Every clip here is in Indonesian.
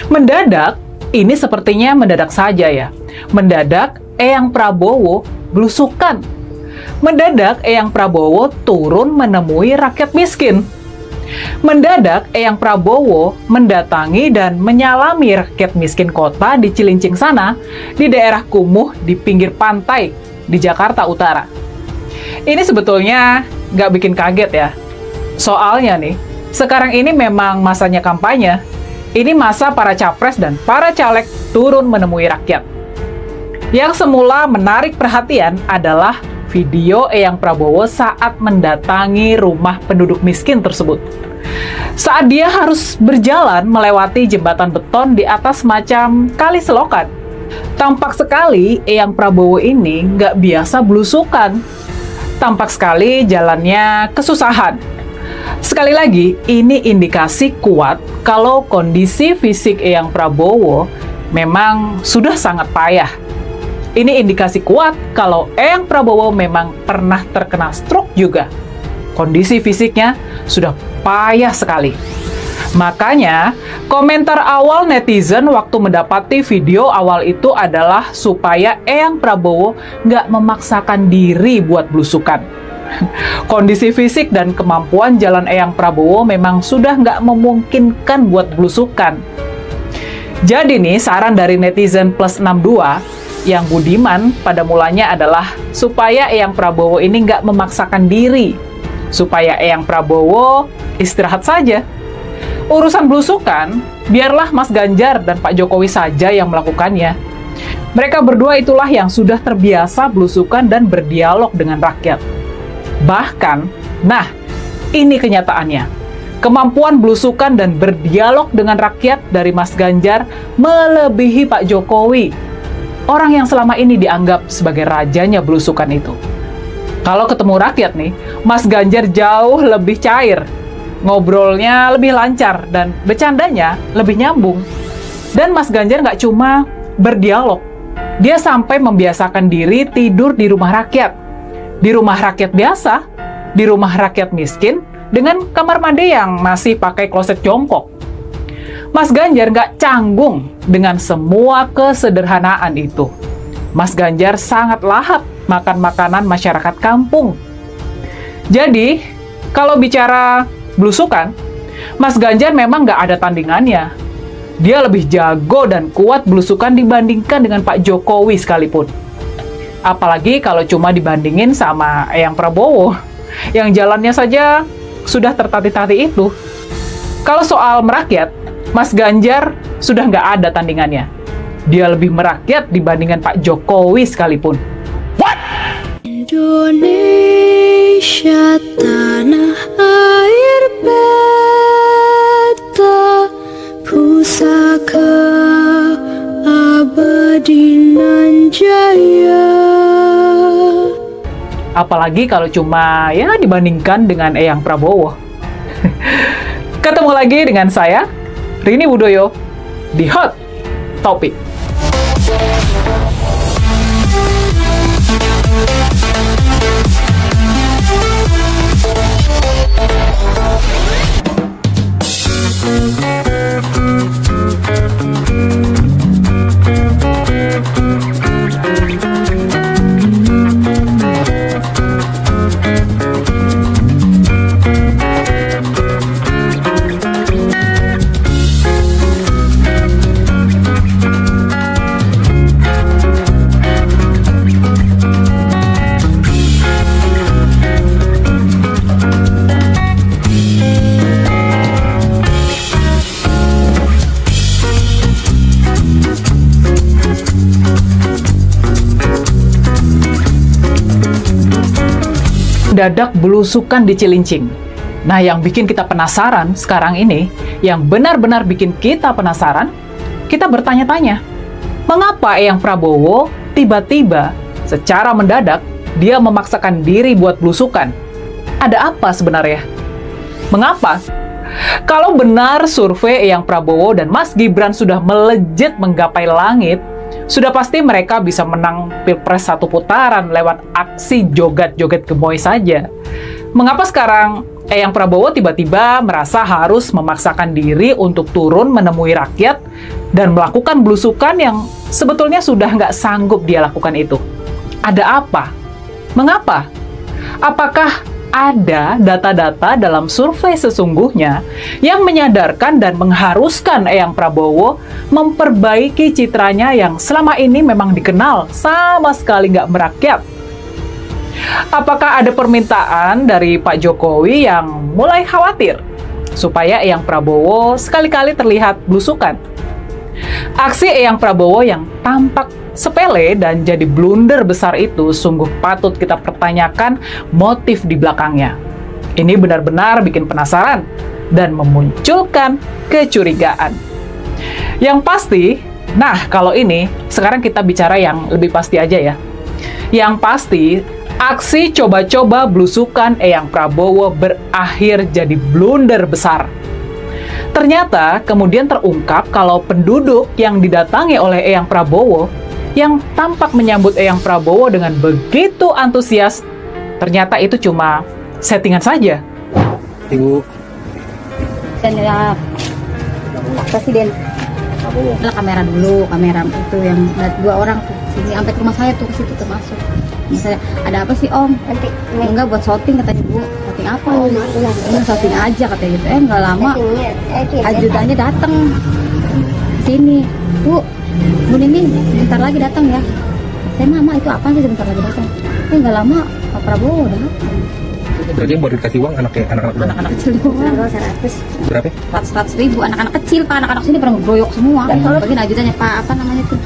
Mendadak, ini sepertinya mendadak saja ya. Mendadak, Eyang Prabowo belusukan. Mendadak, Eyang Prabowo turun menemui rakyat miskin. Mendadak, Eyang Prabowo mendatangi dan menyalami rakyat miskin kota di Cilincing sana, di daerah kumuh di pinggir pantai di Jakarta Utara. Ini sebetulnya nggak bikin kaget ya. Soalnya nih, sekarang ini memang masanya kampanye. Ini masa para capres dan para caleg turun menemui rakyat. Yang semula menarik perhatian adalah video Eyang Prabowo saat mendatangi rumah penduduk miskin tersebut. Saat dia harus berjalan melewati jembatan beton di atas macam kali selokan. Tampak sekali Eyang Prabowo ini nggak biasa belusukan. Tampak sekali jalannya kesusahan. Sekali lagi, ini indikasi kuat kalau kondisi fisik Eyang Prabowo memang sudah sangat payah. Ini indikasi kuat kalau Eyang Prabowo memang pernah terkena stroke juga. Kondisi fisiknya sudah payah sekali. Makanya, komentar awal netizen waktu mendapati video awal itu adalah supaya Eyang Prabowo nggak memaksakan diri buat belusukan. Kondisi fisik dan kemampuan jalan Eyang Prabowo memang sudah nggak memungkinkan buat belusukan. Jadi nih, saran dari netizen plus 62 yang budiman pada mulanya adalah supaya Eyang Prabowo ini nggak memaksakan diri. Supaya Eyang Prabowo istirahat saja. Urusan belusukan, biarlah Mas Ganjar dan Pak Jokowi saja yang melakukannya. Mereka berdua itulah yang sudah terbiasa belusukan dan berdialog dengan rakyat. Bahkan, nah, ini kenyataannya. Kemampuan belusukan dan berdialog dengan rakyat dari Mas Ganjar melebihi Pak Jokowi. Orang yang selama ini dianggap sebagai rajanya belusukan itu. Kalau ketemu rakyat nih, Mas Ganjar jauh lebih cair. Ngobrolnya lebih lancar dan bercandanya lebih nyambung. Dan Mas Ganjar nggak cuma berdialog. Dia sampai membiasakan diri tidur di rumah rakyat. Di rumah rakyat biasa, di rumah rakyat miskin, dengan kamar mandi yang masih pakai kloset jongkok. Mas Ganjar nggak canggung dengan semua kesederhanaan itu. Mas Ganjar sangat lahap makan makanan masyarakat kampung. Jadi, kalau bicara belusukan, Mas Ganjar memang nggak ada tandingannya. Dia lebih jago dan kuat belusukan dibandingkan dengan Pak Jokowi sekalipun. Apalagi kalau cuma dibandingin sama Eyang Prabowo, yang jalannya saja sudah tertatih-tatih itu. Kalau soal merakyat, Mas Ganjar sudah nggak ada tandingannya. Dia lebih merakyat dibandingkan Pak Jokowi sekalipun. What? Indonesia tanah air beta, pusaka abadi nan jaya. Apalagi kalau cuma ya dibandingkan dengan Eyang Prabowo. Ketemu lagi dengan saya, Rini Wudoyo, di Hot Topic. Dadak belusukan di Cilincing. Nah, yang bikin kita penasaran sekarang ini, yang benar-benar bikin kita penasaran, kita bertanya-tanya, mengapa Eyang Prabowo tiba-tiba secara mendadak dia memaksakan diri buat belusukan? Ada apa sebenarnya? Mengapa? Kalau benar survei Eyang Prabowo dan Mas Gibran sudah melejit menggapai langit, sudah pasti mereka bisa menang Pilpres satu putaran lewat aksi joget-joget gemoy saja. Mengapa sekarang Eyang Prabowo tiba-tiba merasa harus memaksakan diri untuk turun menemui rakyat dan melakukan belusukan yang sebetulnya sudah nggak sanggup dia lakukan itu. Ada apa? Mengapa? Apakah ada data-data dalam survei sesungguhnya yang menyadarkan dan mengharuskan Eyang Prabowo memperbaiki citranya yang selama ini memang dikenal sama sekali nggak merakyat? Apakah ada permintaan dari Pak Jokowi yang mulai khawatir supaya Eyang Prabowo sekali-kali terlihat belusukan? Aksi Eyang Prabowo yang tampak sepele dan jadi blunder besar itu sungguh patut kita pertanyakan motif di belakangnya. Ini benar-benar bikin penasaran dan memunculkan kecurigaan. Yang pasti, nah kalau ini sekarang kita bicara yang lebih pasti aja ya. Yang pasti, aksi coba-coba belusukan Eyang Prabowo berakhir jadi blunder besar. Ternyata kemudian terungkap kalau penduduk yang didatangi oleh Eyang Prabowo yang tampak menyambut Eyang Prabowo dengan begitu antusias, ternyata itu cuma settingan saja. Ibu dan Presiden lah kamera dulu, kamera itu yang dua orang tuh sini sampai ke rumah saya tuh, ke situ termasuk. Misalnya ada apa sih Om? Nanti enggak buat shooting katanya Bu. Shooting apa? Ini shooting aja katanya gitu. Enggak lama ajudannya datang sini. Bu Nini sebentar lagi datang ya. Saya mama itu apa sih sebentar lagi datang? Enggak lama Pak Prabowo udah datang. berarti yang baru dikasih uang anak kecil doang. 100 berapa? 100 ribu anak-anak kecil Pak, anak-anak sini pernah groyok semua. Bagian ajudannya Pak apa namanya tuh?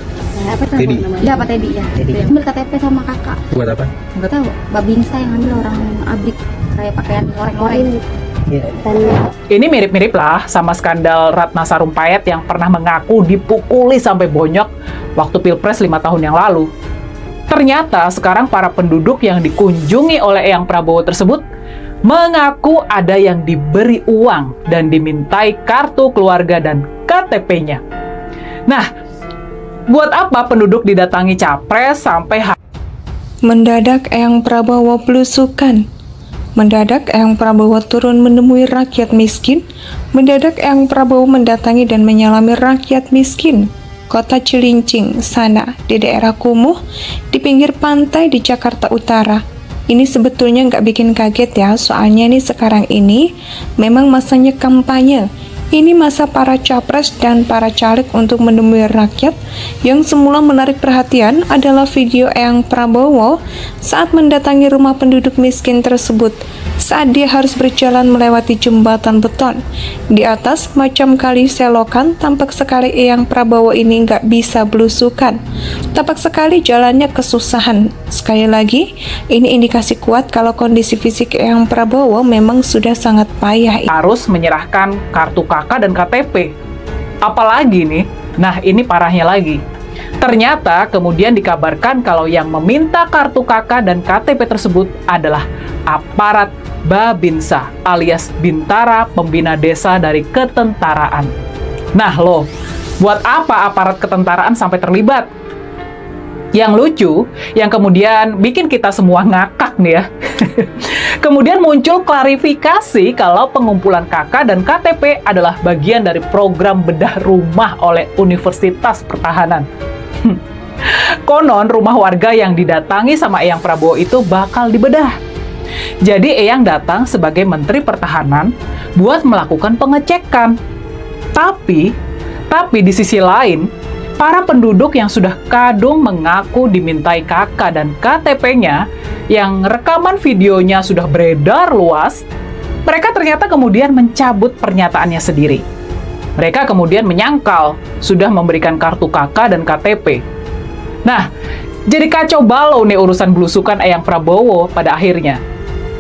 Apa tuh Teddy. namanya? Ya Pak Teddy ya. Ambil KTP sama kakak. Buat apa? Enggak tahu. Babinsa yang ambil orang abrik kayak pakaian orek-orek. Ini mirip-mirip lah sama skandal Ratna Sarumpayat yang pernah mengaku dipukuli sampai bonyok waktu Pilpres 5 tahun yang lalu. Ternyata sekarang para penduduk yang dikunjungi oleh Eyang Prabowo tersebut mengaku ada yang diberi uang dan dimintai kartu keluarga dan KTP-nya. Nah, buat apa penduduk didatangi capres sampai Mendadak Eyang Prabowo belusukan. Mendadak Eyang Prabowo turun menemui rakyat miskin. Mendadak Eyang Prabowo mendatangi dan menyalami rakyat miskin. Kota Cilincing sana, di daerah Kumuh, di pinggir pantai di Jakarta Utara. Ini sebetulnya nggak bikin kaget ya, soalnya nih sekarang ini memang masanya kampanye. Ini masa para capres dan para caleg untuk menemui rakyat. Yang semula menarik perhatian adalah video Eyang Prabowo saat mendatangi rumah penduduk miskin tersebut, saat dia harus berjalan melewati jembatan beton. Di atas macam kali selokan, tampak sekali Eyang Prabowo ini nggak bisa belusukan. Tampak sekali jalannya kesusahan. Sekali lagi, ini indikasi kuat kalau kondisi fisik Eyang Prabowo memang sudah sangat payah. harus menyerahkan kartu KK dan KTP? Apalagi nih, nah ini parahnya lagi. Ternyata kemudian dikabarkan kalau yang meminta kartu KK dan KTP tersebut adalah aparat Babinsa alias Bintara Pembina Desa dari Ketentaraan. Nah loh, buat apa aparat ketentaraan sampai terlibat? Yang lucu, yang kemudian bikin kita semua ngakak nih ya. Kemudian muncul klarifikasi kalau pengumpulan KK dan KTP adalah bagian dari program bedah rumah oleh Universitas Pertahanan. Konon rumah warga yang didatangi sama Eyang Prabowo itu bakal dibedah. Jadi Eyang datang sebagai Menteri Pertahanan buat melakukan pengecekan. Tapi di sisi lain, para penduduk yang sudah kadung mengaku dimintai KK dan KTP-nya, yang rekaman videonya sudah beredar luas, mereka ternyata kemudian mencabut pernyataannya sendiri. Mereka kemudian menyangkal sudah memberikan kartu KK dan KTP. Nah, jadi kacau balau nih urusan belusukan Eyang Prabowo pada akhirnya.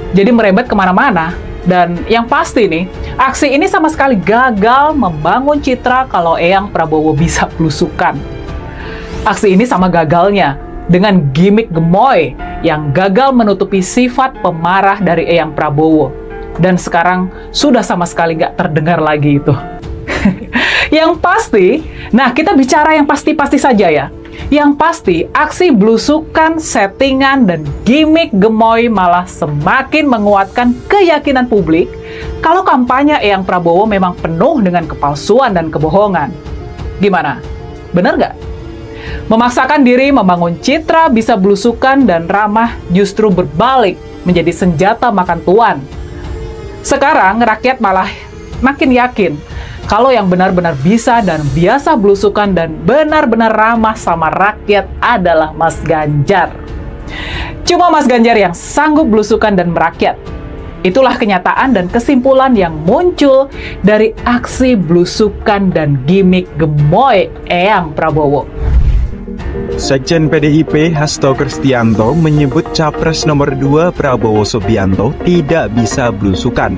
Jadi merembet kemana-mana. Dan yang pasti nih, aksi ini sama sekali gagal membangun citra kalau Eyang Prabowo bisa belusukan. Aksi ini sama gagalnya dengan gimmick gemoy yang gagal menutupi sifat pemarah dari Eyang Prabowo. Dan sekarang sudah sama sekali nggak terdengar lagi itu. Yang pasti, nah kita bicara yang pasti-pasti saja ya. Yang pasti, aksi belusukan, settingan, dan gimmick gemoy malah semakin menguatkan keyakinan publik kalau kampanye Eyang Prabowo memang penuh dengan kepalsuan dan kebohongan. Gimana? Bener nggak? Memaksakan diri membangun citra bisa belusukan dan ramah justru berbalik menjadi senjata makan tuan. Sekarang rakyat malah makin yakin kalau yang benar-benar bisa dan biasa belusukan dan benar-benar ramah sama rakyat adalah Mas Ganjar. Cuma Mas Ganjar yang sanggup belusukan dan merakyat. Itulah kenyataan dan kesimpulan yang muncul dari aksi belusukan dan gimmick gemoy Eyang Prabowo. Sekjen PDIP Hasto Kristianto menyebut Capres nomor 2 Prabowo Subianto tidak bisa belusukan.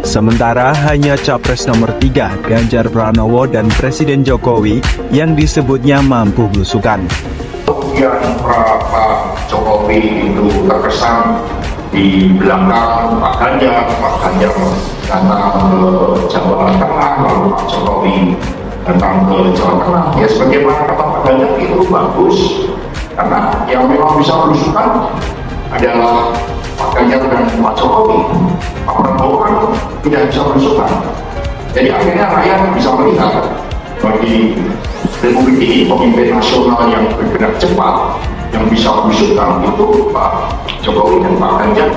Sementara hanya Capres nomor 3 Ganjar Pranowo dan Presiden Jokowi yang disebutnya mampu belusukan. Kemudian Pak Jokowi itu terkesan di belakang Pak Ganjar datang ke Jawa Tengah, lalu Pak Jokowi datang ke Jawa Tengah. Ya sebagaimana kata Pak Ganjar itu bagus, karena yang memang bisa belusukan adalah Pak Ganjar dan Pak Jokowi. Pak Prabowo kan tidak bisa belusukan. Jadi akhirnya rakyat bisa melihat bagi Republik ini pemimpin nasional yang bergerak cepat, yang bisa belusukan itu Pak Jokowi dan Pak Ganjar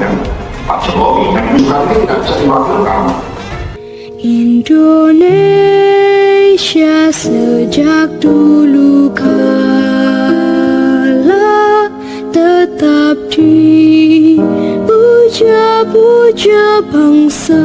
dan Pak Jokowi. Dan belusukan ini tidak bisa diwakilkan. Indonesia sejak dulu kala tetap dipuja-puja bangsa.